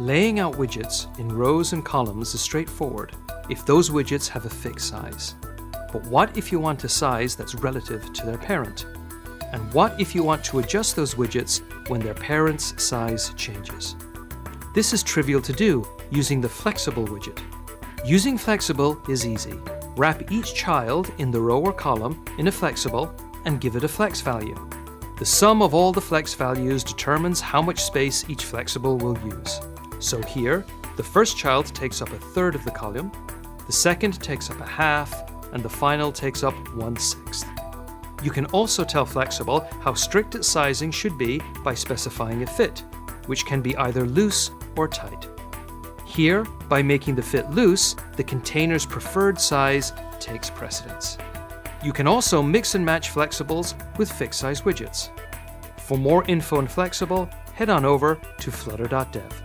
Laying out widgets in rows and columns is straightforward if those widgets have a fixed size. But what if you want a size that's relative to their parent? And what if you want to adjust those widgets when their parent's size changes? This is trivial to do using the Flexible widget. Using Flexible is easy. Wrap each child in the row or column in a flexible and give it a flex value. The sum of all the flex values determines how much space each flexible will use. So here, the first child takes up a third of the column, the second takes up a half, and the final takes up 1/6. You can also tell Flexible how strict its sizing should be by specifying a fit, which can be either loose or tight. Here, by making the fit loose, the container's preferred size takes precedence. You can also mix and match flexibles with fixed size widgets. For more info on Flexible, head on over to flutter.dev.